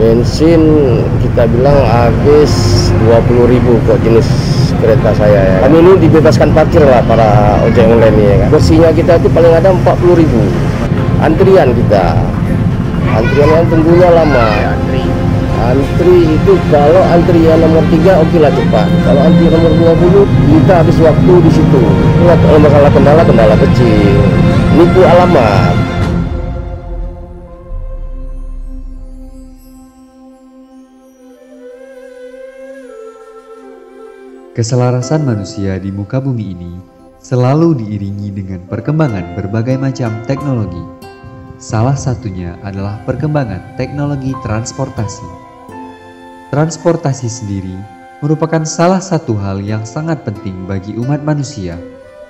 Bensin kita bilang habis 20.000 kok jenis kereta saya ya. Kami ini dibebaskan parkir lah para ojek online ya kan. Bersihnya kita itu paling ada 40.000. Antrian kita. Antrian yang tunggunya lama. Antri itu kalau antrian nomor 3 oke lah cepat. Kalau antri nomor 20 kita habis waktu di situ. Kalau masalah kendala kecil. Nipu alamat. Keselarasan manusia di muka bumi ini selalu diiringi dengan perkembangan berbagai macam teknologi. Salah satunya adalah perkembangan teknologi transportasi. Transportasi sendiri merupakan salah satu hal yang sangat penting bagi umat manusia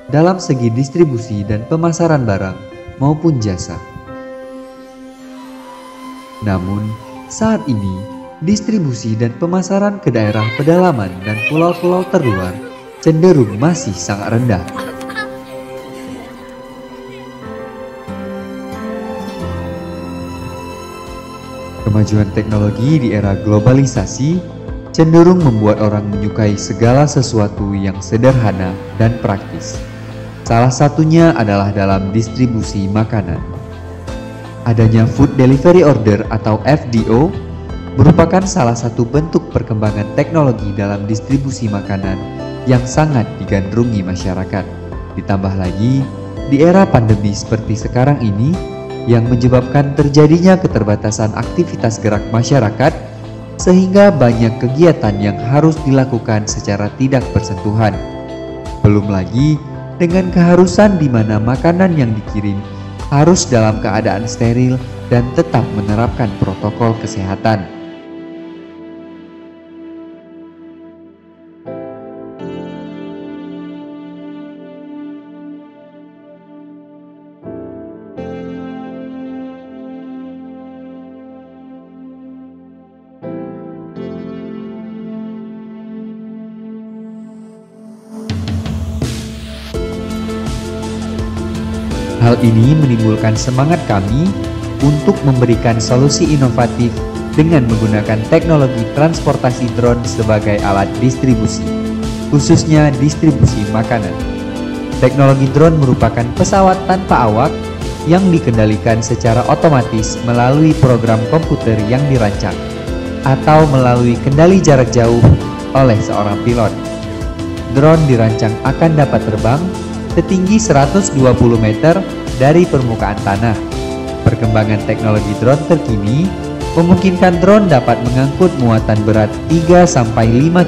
dalam segi distribusi dan pemasaran barang maupun jasa. Namun, saat ini distribusi dan pemasaran ke daerah pedalaman dan pulau-pulau terluar cenderung masih sangat rendah. Kemajuan teknologi di era globalisasi cenderung membuat orang menyukai segala sesuatu yang sederhana dan praktis. Salah satunya adalah dalam distribusi makanan. Adanya food delivery order atau FDO merupakan salah satu bentuk perkembangan teknologi dalam distribusi makanan yang sangat digandrungi masyarakat. Ditambah lagi, di era pandemi seperti sekarang ini, yang menyebabkan terjadinya keterbatasan aktivitas gerak masyarakat, sehingga banyak kegiatan yang harus dilakukan secara tidak bersentuhan. Belum lagi, dengan keharusan di mana makanan yang dikirim harus dalam keadaan steril dan tetap menerapkan protokol kesehatan. Hal ini menimbulkan semangat kami untuk memberikan solusi inovatif dengan menggunakan teknologi transportasi drone sebagai alat distribusi, khususnya distribusi makanan. Teknologi drone merupakan pesawat tanpa awak yang dikendalikan secara otomatis melalui program komputer yang dirancang atau melalui kendali jarak jauh oleh seorang pilot. Drone dirancang akan dapat terbang setinggi 120 meter dari permukaan tanah. Perkembangan teknologi drone terkini memungkinkan drone dapat mengangkut muatan berat 3-5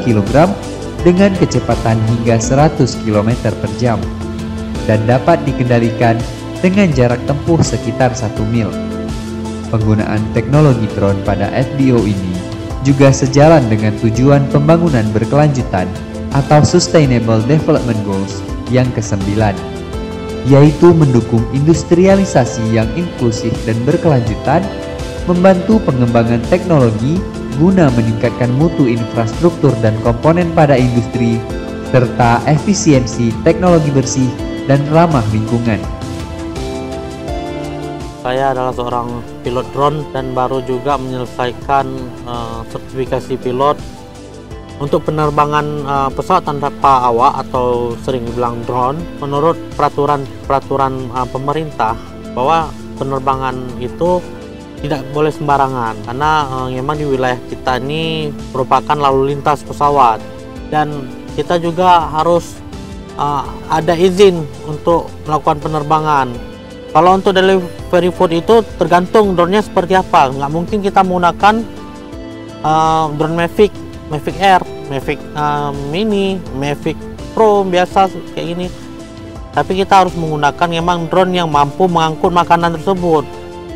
kg dengan kecepatan hingga 100 km per jam dan dapat dikendalikan dengan jarak tempuh sekitar 1 mil. Penggunaan teknologi drone pada FDO ini juga sejalan dengan tujuan pembangunan berkelanjutan atau Sustainable Development Goals yang ke-9, yaitu mendukung industrialisasi yang inklusif dan berkelanjutan, membantu pengembangan teknologi guna meningkatkan mutu infrastruktur dan komponen pada industri, serta efisiensi teknologi bersih dan ramah lingkungan. Saya adalah seorang pilot drone dan baru juga menyelesaikan sertifikasi pilot untuk penerbangan pesawat tanpa awak atau sering dibilang drone. Menurut peraturan pemerintah bahwa penerbangan itu tidak boleh sembarangan karena memang di wilayah kita ini merupakan lalu lintas pesawat dan kita juga harus ada izin untuk melakukan penerbangan. Kalau untuk delivery food itu tergantung drone-nya seperti apa. Nggak mungkin kita menggunakan drone Mavic Air, Mavic Mini, Mavic Pro biasa kayak gini. Tapi kita harus menggunakan memang drone yang mampu mengangkut makanan tersebut.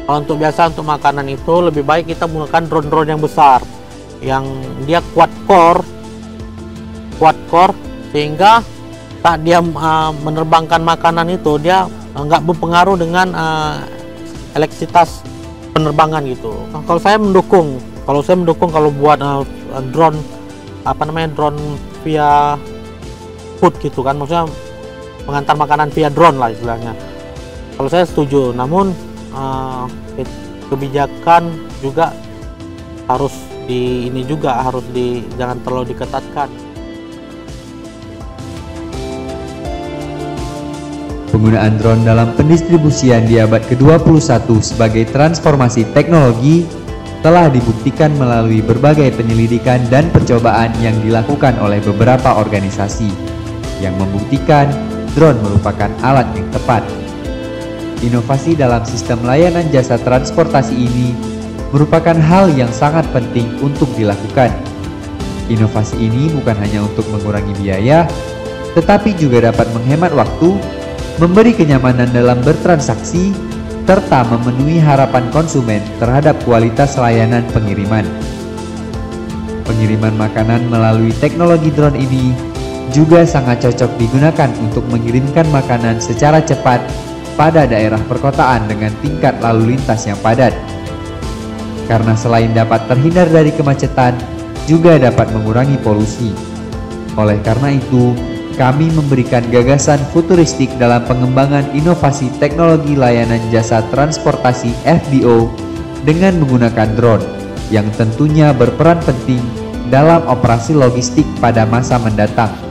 Kalau untuk makanan itu lebih baik kita menggunakan drone-drone yang besar, yang dia kuat core, sehingga saat dia menerbangkan makanan itu dia nggak berpengaruh dengan elektrisitas penerbangan gitu. Kalau saya mendukung kalau buat drone drone via food gitu kan, maksudnya mengantar makanan via drone lah istilahnya. Kalau saya setuju, namun kebijakan juga harus jangan terlalu diketatkan. Penggunaan drone dalam pendistribusian di abad ke-21 sebagai transformasi teknologi telah dibuktikan melalui berbagai penyelidikan dan percobaan yang dilakukan oleh beberapa organisasi yang membuktikan drone merupakan alat yang tepat. Inovasi dalam sistem layanan jasa transportasi ini merupakan hal yang sangat penting untuk dilakukan. Inovasi ini bukan hanya untuk mengurangi biaya, tetapi juga dapat menghemat waktu, memberi kenyamanan dalam bertransaksi, serta memenuhi harapan konsumen terhadap kualitas layanan pengiriman. Pengiriman makanan melalui teknologi drone ini juga sangat cocok digunakan untuk mengirimkan makanan secara cepat pada daerah perkotaan dengan tingkat lalu lintas yang padat. Karena selain dapat terhindar dari kemacetan, juga dapat mengurangi polusi. Oleh karena itu, kami memberikan gagasan futuristik dalam pengembangan inovasi teknologi layanan jasa transportasi FBO dengan menggunakan drone yang tentunya berperan penting dalam operasi logistik pada masa mendatang.